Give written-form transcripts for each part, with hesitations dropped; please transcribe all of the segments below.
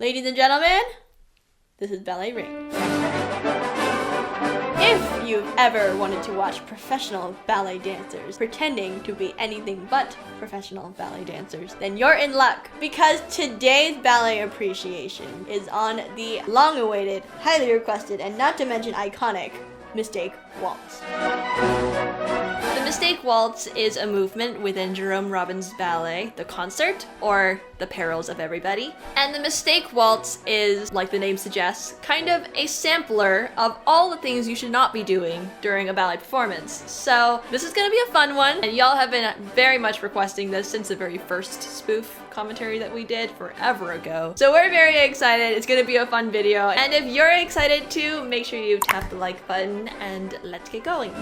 Ladies and gentlemen, this is Ballet Ring. If you've ever wanted to watch professional ballet dancers pretending to be anything but professional ballet dancers, then you're in luck, because today's ballet appreciation is on the long-awaited, highly requested, and not to mention iconic Mistake Waltz. The Mistake Waltz is a movement within Jerome Robbins Ballet, The Concert, or the Perils of Everybody. And the Mistake Waltz is, like the name suggests, kind of a sampler of all the things you should not be doing during a ballet performance. So this is gonna be a fun one, and y'all have been very much requesting this since the very first spoof commentary that we did forever ago. So we're very excited. It's gonna be a fun video. And if you're excited too, make sure you tap the like button and let's get going.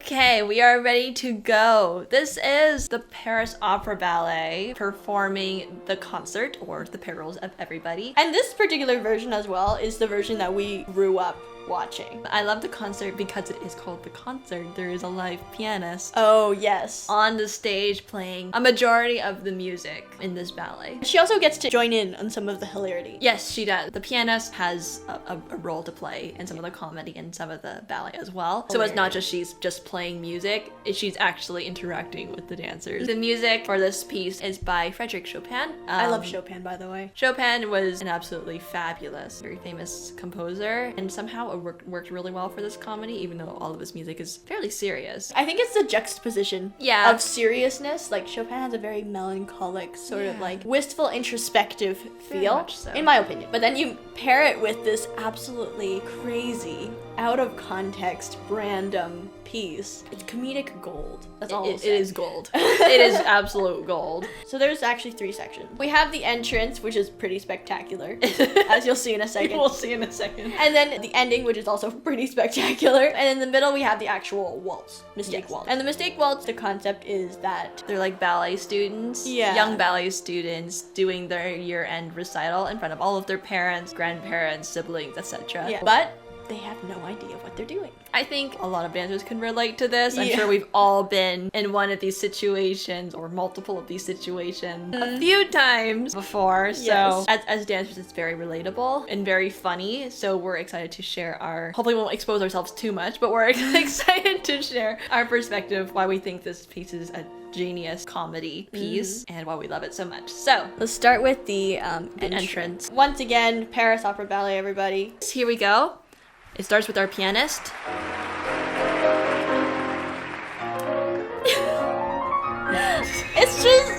Okay, we are ready to go. This is the Paris Opera Ballet performing The Concert, or The Perils of Everybody. And this particular version as well is the version that we grew up watching. I love The Concert because it is called The Concert. There is a live pianist. Oh, yes. On the stage playing a majority of the music in this ballet. She also gets to join in on some of the hilarity. Yes, she does. The pianist has a role to play in some of the comedy and some of the ballet as well. So it's not just she's just playing music, she's actually interacting with the dancers. The music for this piece is by Frédéric Chopin. I love Chopin, by the way. Chopin was an absolutely fabulous, very famous composer, and somehow it worked really well for this comedy, even though all of his music is fairly serious. I think it's the juxtaposition of seriousness. Like, Chopin has a very melancholic, sort of like wistful, introspective feel, so, in my opinion. But then you pair it with this absolutely crazy, out of context, random piece. It's comedic gold. That's all it is gold. It is absolute gold. So there's actually 3 sections. We have the entrance, which is pretty spectacular, as you'll see in a second. We'll see in a second. And then the ending, which is also pretty spectacular. And in the middle, we have the actual waltz, Mistake Waltz. And the Mistake Waltz, the concept is that they're like ballet students, young ballet students, doing their year-end recital in front of all of their parents, grandparents, siblings, etc. But they have no idea what they're doing. I think a lot of dancers can relate to this. I'm sure we've all been in one of these situations or multiple of these situations a few times before. So as dancers, it's very relatable and very funny. So we're excited to share our, hopefully we won't expose ourselves too much, but we're excited to share our perspective, why we think this piece is a genius comedy piece and why we love it so much. So let's start with the entrance. Once again, Paris Opera Ballet, everybody. Here we go. It starts with our pianist. It's just...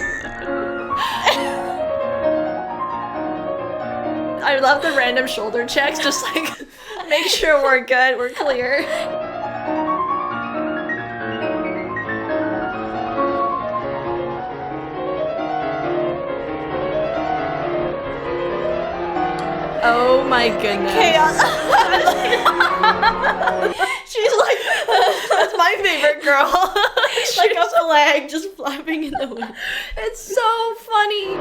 I love the random shoulder checks, just like, make sure we're good, we're clear. Oh my goodness. Chaos. She's like, that's my favorite girl. Like a flag just flapping in the wind. It's so funny.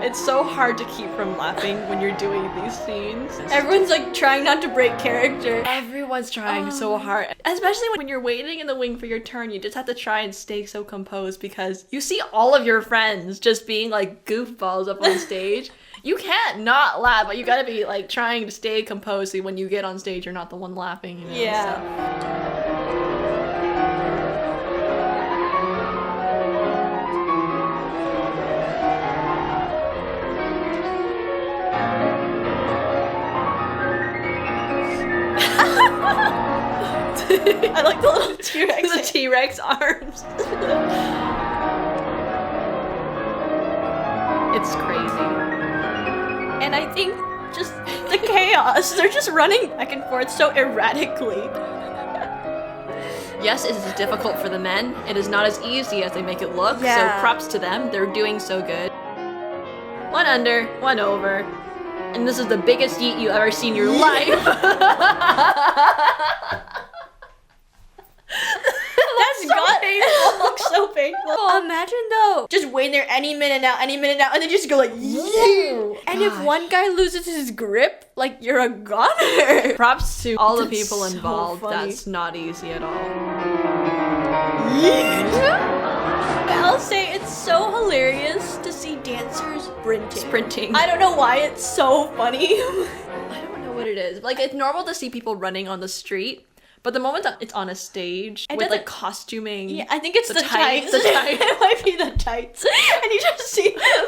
It's so hard to keep from laughing when you're doing these scenes. Everyone's like trying not to break character. Everyone's trying so hard. Especially when you're waiting in the wing for your turn, you just have to try and stay so composed because you see all of your friends just being like goofballs up on stage. You can't not laugh, but you gotta be like trying to stay composed so when you get on stage, you're not the one laughing, you know? Yeah. So. I like the little T-Rex. The T-Rex arms. It's crazy. And I think just the chaos. They're just running back and forth so erratically. Yes, it is difficult for the men. It is not as easy as they make it look. So props to them. They're doing so good. One under, one over. And this is the biggest yeet you ever seen in your life. Looks so painful. Imagine though, just waiting there any minute now, and then just go like, yeah. And if one guy loses his grip, like, you're a goner. Props to all the people involved. So that's not easy at all. I'll say dancers sprinting. Sprinting. I don't know why it's so funny. I don't know what it is. Like, it's normal to see people running on the street, but the moment that it's on a stage with like costuming. Yeah, I think it's the tights. The tights. It might be the tights. And you just see them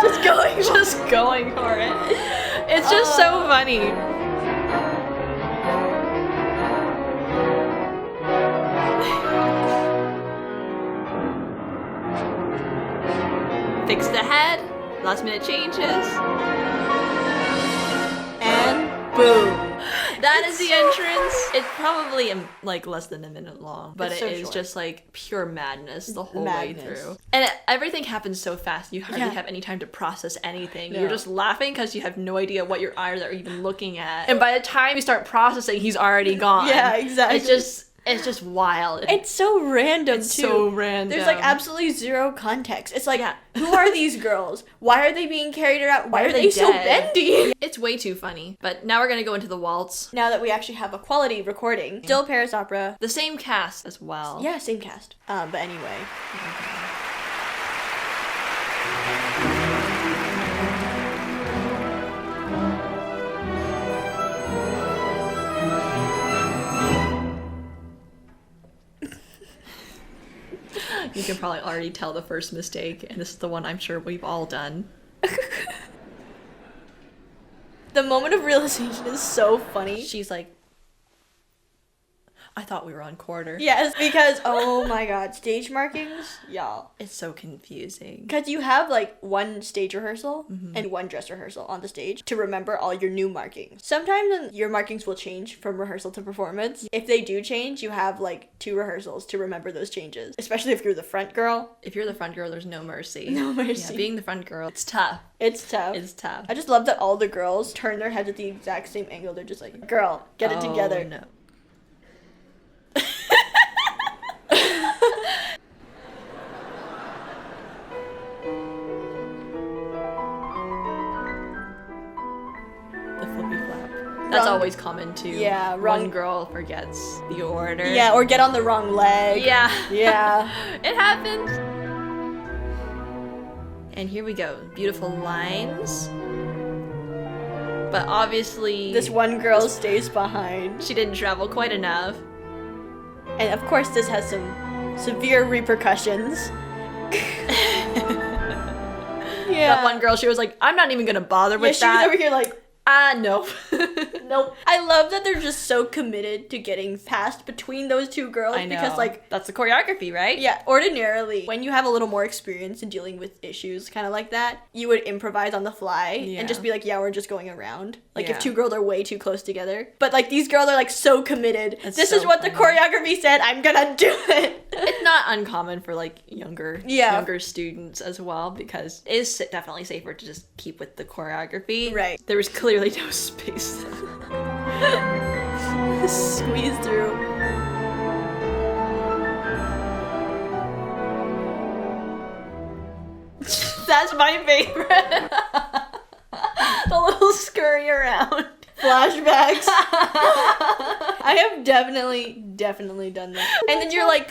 just going for it. It's just so funny. Fix the head, last minute changes. And boom. That is the entrance. It's probably like less than a minute long, but It's it so is short. just like pure madness the whole Madness. way through. And everything happens so fast, you hardly Yeah. have any time to process anything. No. You're just laughing because you have no idea what your eyes are even looking at. And by the time you start processing, he's already gone. Yeah, exactly. It's just wild. It's so random, It's too. so random. There's like absolutely zero context. It's like, Yeah. who are these girls? Why are they being carried around? Why are they so dead? bendy? It's way too funny. But now we're gonna go into the waltz. Now that we actually have a quality recording, still Paris Opera. The same cast as well. Yeah, same cast. But anyway. You can probably already tell the first mistake, and this is the one I'm sure we've all done. The moment of realization is so funny. She's like, I thought we were on quarter. Yes, because, oh my god, stage markings, y'all. It's so confusing. Because you have like one stage rehearsal and one dress rehearsal on the stage to remember all your new markings. Sometimes your markings will change from rehearsal to performance. If they do change, you have like 2 rehearsals to remember those changes. Especially if you're the front girl. If you're the front girl, there's no mercy. No mercy. Yeah, being the front girl, it's tough. It's tough. It's tough. I just love that all the girls turn their heads at the exact same angle. They're just like, girl, get it together. No. The flippy flap. That's always common too. Yeah, one girl forgets the order. Yeah, or get on the wrong leg. Yeah. Yeah. It happens. And here we go. Beautiful lines. But obviously, This one girl stays behind. she didn't travel quite enough. And of course, this has some severe repercussions. Yeah. That one girl, she was like, I'm not even gonna bother Yeah, with she was that. over here like, No. nope. I love that they're just so committed to getting past between those two girls. I know. Because, like, that's the choreography, right? yeah, ordinarily, when you have a little more experience in dealing with issues kind of like that, you would improvise on the fly Yeah. and just be like, yeah, we're just going around. Like, Yeah. if 2 girls are way too close together. But, like, these girls are, like, so committed. It's This so is what the funny. choreography said. I'm gonna do it. It's not uncommon for like younger students as well, because it is definitely safer to just keep with the choreography. Right. There was clearly no space. Squeeze through. That's my favorite. The little scurry around. Flashbacks. I have definitely done that. And then you're like,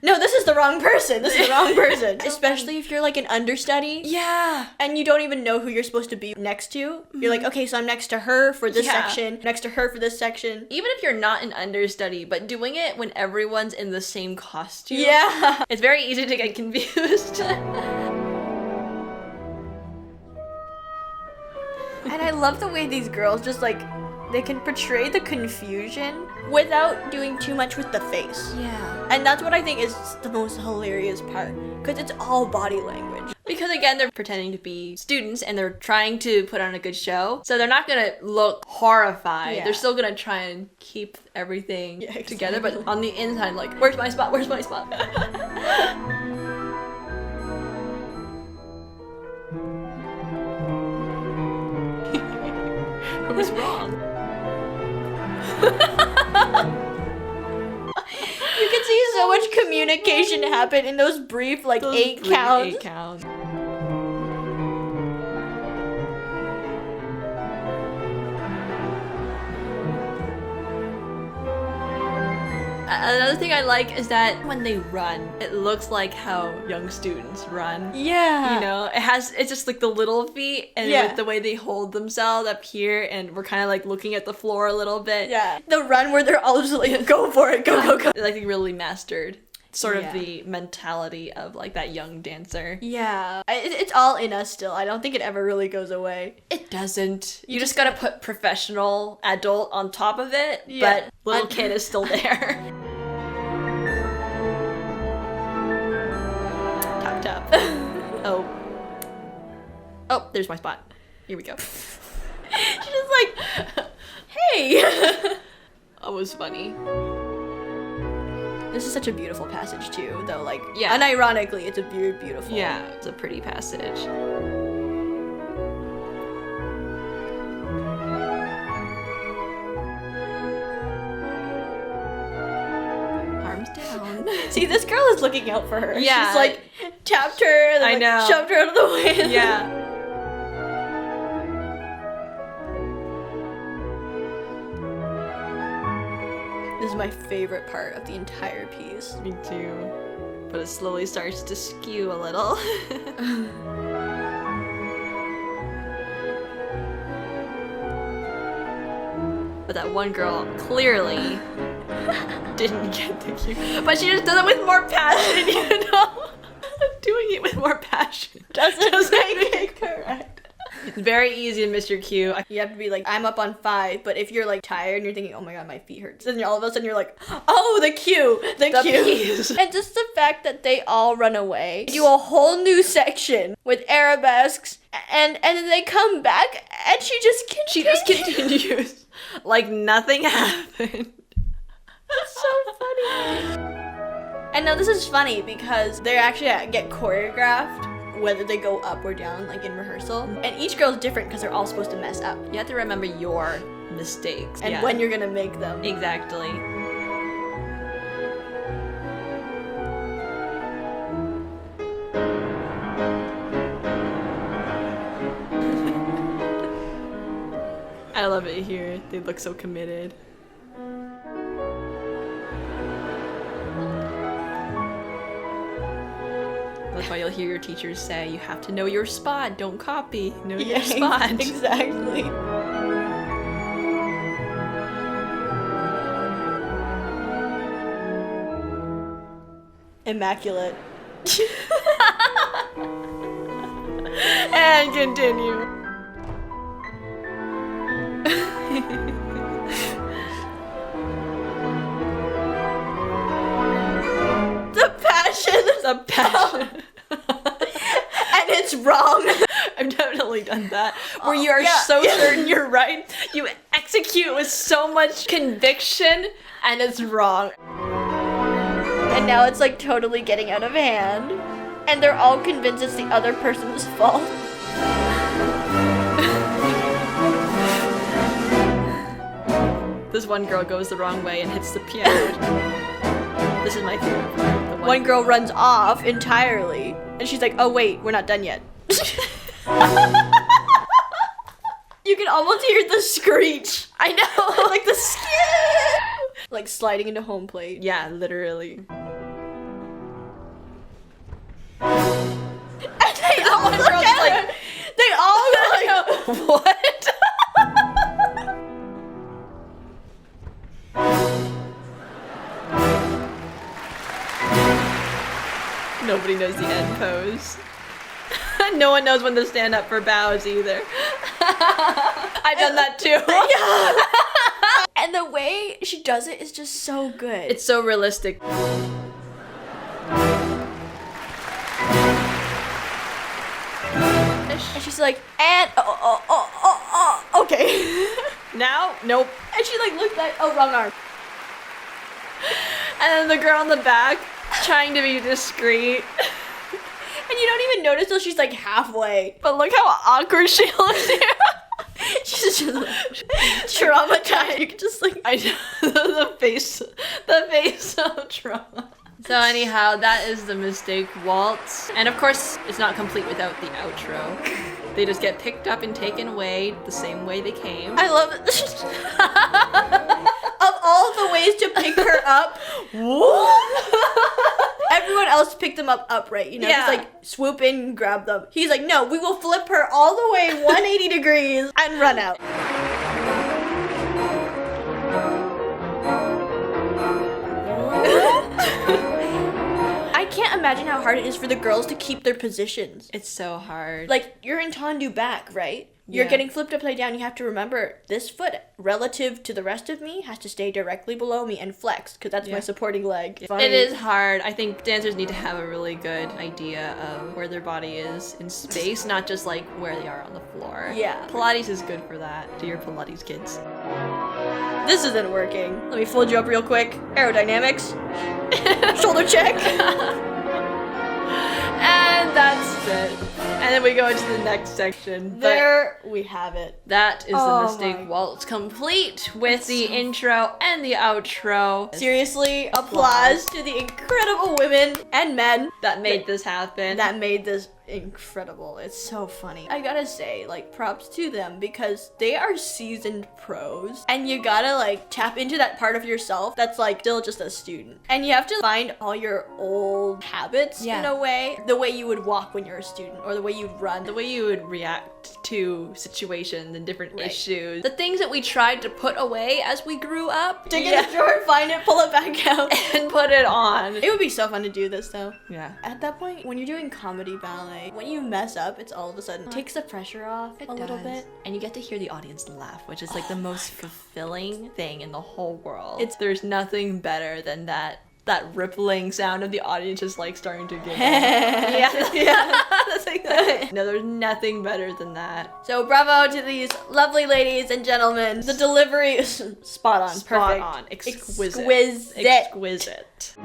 no, this is the wrong person. This is the wrong person. Especially if you're like an understudy. Yeah. And you don't even know who you're supposed to be next to. You're like, okay, so I'm next to her for this Yeah. section, next to her for this section. Even if you're not an understudy, but doing it when everyone's in the same costume. Yeah. It's very easy to get confused. And I love the way these girls just like, they can portray the confusion without doing too much with the face. Yeah. And that's what I think is the most hilarious part. Because it's all body language. Because again, they're pretending to be students and they're trying to put on a good show. So they're not gonna look horrified. Yeah. They're still gonna try and keep everything Yeah, together, exactly. but on the inside, like, where's my spot? Where's my spot? I was wrong. You can see so much communication happen in those brief, like, Those 8 brief counts. 8 counts. Another thing I like is that when they run, it looks like how young students run. Yeah. You know, it's just like the little feet and with the way they hold themselves up here, and we're kind of like looking at the floor a little bit. Yeah. The run where they're all just like, go for it, go. Like they really mastered sort of the mentality of like that young dancer. Yeah. It's all in us still. I don't think it ever really goes away. It doesn't. You just gotta put professional adult on top of it, but little kid is still there. Tap. Oh, there's my spot. Here we go. She's just like, hey. That was funny. This is such a beautiful passage too, though, like, yeah. Unironically, it's a very beautiful. Yeah, it's a pretty passage. Arms down. See, this girl is looking out for her. Yeah. She's like, tapped her, and then, like, shoved her out of the way. Yeah. This is my favorite part of the entire piece. Me too. But it slowly starts to skew a little. But that one girl clearly didn't get the cue. But she just does it with more passion, you know? Doing it with more passion Doesn't make it correct. It's very easy to miss your cue. You have to be like, I'm up on 5, but if you're like tired and you're thinking, oh my god, my feet hurt, then all of a sudden you're like, oh, the cue. Piece. And just the fact that they all run away, do a whole new section with arabesques, and then they come back, and she just continues like nothing happened. That's so funny. And now this is funny because they actually get choreographed whether they go up or down, like in rehearsal. And each girl's different because they're all supposed to mess up. You have to remember your mistakes. And when you're gonna make them. Exactly. I love it here. They look so committed. That's why you'll hear your teachers say, you have to know your spot, don't copy. Know your spot. Exactly. Immaculate. And continue. The passion. And it's wrong. I've definitely done that. Where you are so certain you're right. You execute with so much conviction and it's wrong. And now it's like totally getting out of hand. And they're all convinced it's the other person's fault. This one girl goes the wrong way and hits the piano. This is my favorite part. One girl runs off entirely, and she's like, oh wait, we're not done yet. You can almost hear the screech. I know, like the skin. Like sliding into home plate. Yeah, literally. And they all look at her. They all go like, what? Nobody knows the end pose. No one knows when to stand up for bows either. I've done that too. Yeah. And the way she does it is just so good. It's so realistic. And she's like, and okay. Now? Nope. And she like looked at, wrong arm. And then the girl in the back trying to be discreet. And you don't even notice till she's like halfway. But look how awkward she looks here. She's just like, traumatized. You can just like, I know, the face of trauma. So anyhow, that is the Mistake Waltz. And of course, it's not complete without the outro. They just get picked up and taken away the same way they came. I love it. Of all the ways to pick her up. Everyone else picked them up upright, you know, Yeah. just like swoop in, grab them. He's like, no, we will flip her all the way 180 degrees and run out. I can't imagine how hard it is for the girls to keep their positions. It's so hard. Like, you're in tendu back, right? You're Yeah. getting flipped upside down. You have to remember this foot, relative to the rest of me, has to stay directly below me and flex, because that's my Yeah. supporting leg. It is hard. I think dancers need to have a really good idea of where their body is in space, not just like where they are on the floor. Yeah. Pilates is good for that. Do your Pilates, kids. This isn't working. Let me fold you up real quick. Aerodynamics. Shoulder check. And that's it. And then we go into the next section. But There we have it. that is Oh the Mistake my- Waltz complete with the intro and the outro. Seriously, applause to the incredible women and men That made this happen. that made this incredible. It's so funny. I gotta say, like, props to them because they are seasoned pros and you gotta like tap into that part of yourself that's like still just a student. And you have to find all your old habits Yeah. in a way. The way you would walk when you're a student or the way you'd run. the way you would react to situations and different Right. issues. The things that we tried to put away as we grew up. Dig in the drawer, find it, pull it back out. And put it on. It would be so fun to do this though. Yeah. At that point, when you're doing comedy ballet, when you mess up, it's all of a sudden takes the pressure off a little bit. And you get to hear the audience laugh, which is like the most fulfilling thing in the whole world. It's- There's nothing better than that rippling sound of the audience just like starting to giggle. Yeah. Yeah. That's like that. No, there's nothing better than that. So bravo to these lovely ladies and gentlemen. The delivery is spot on, Spot perfect. on. Exquisite. Exquisite. Exquisite.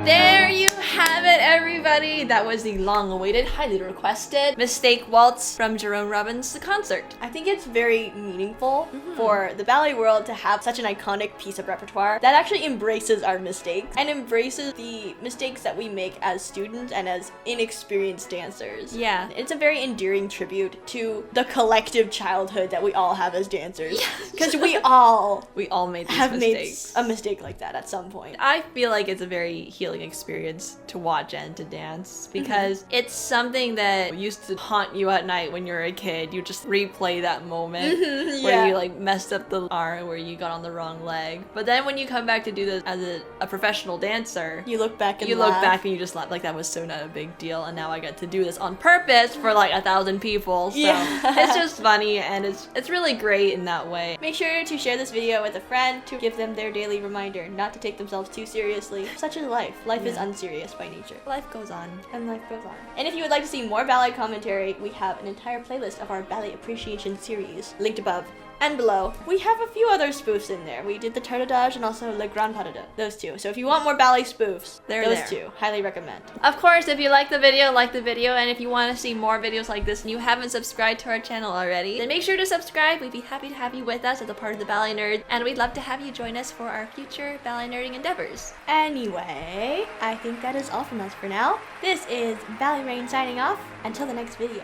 There you have it, everybody. That was the long-awaited, highly requested Mistake Waltz from Jerome Robbins The Concert. I think it's very meaningful for the ballet world to have such an iconic piece of repertoire that actually embraces our mistakes and embraces the mistakes that we make as students and as inexperienced dancers. Yeah. It's a very endearing tribute to the collective childhood that we all have as dancers. Because we all We all made these have mistakes. made a mistake like that at some point. I feel like it's a very healing experience to watch and to dance because it's something that used to haunt you at night when you were a kid. You just replay that moment where yeah. you like messed up the arm, where you got on the wrong leg. But then when you come back to do this as a professional dancer, You look back and you look laugh. back and you just laugh like that was so not a big deal, and now I get to do this on purpose for like 1,000 people. So Yeah. it's just funny and it's really great in that way. Make sure to share this video with a friend to give them their daily reminder not to take themselves too seriously. Such is life. Life is Yeah. unserious by nature. Life goes on. And life goes on. And if you would like to see more ballet commentary, we have an entire playlist of our ballet appreciation series linked above and below. We have a few other spoofs in there. We did the Tardadage and also Le Grand Pas de Deux. Those two. So if you want more ballet spoofs, They're those there. two. Highly recommend. Of course, if you like the video, and if you want to see more videos like this and you haven't subscribed to our channel already, then make sure to subscribe. We'd be happy to have you with us as a part of the Ballet Nerd, and we'd love to have you join us for our future ballet nerding endeavors. Anyway, I think that is all from us for now. This is Ballet Rain signing off. Until the next video.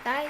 Bye.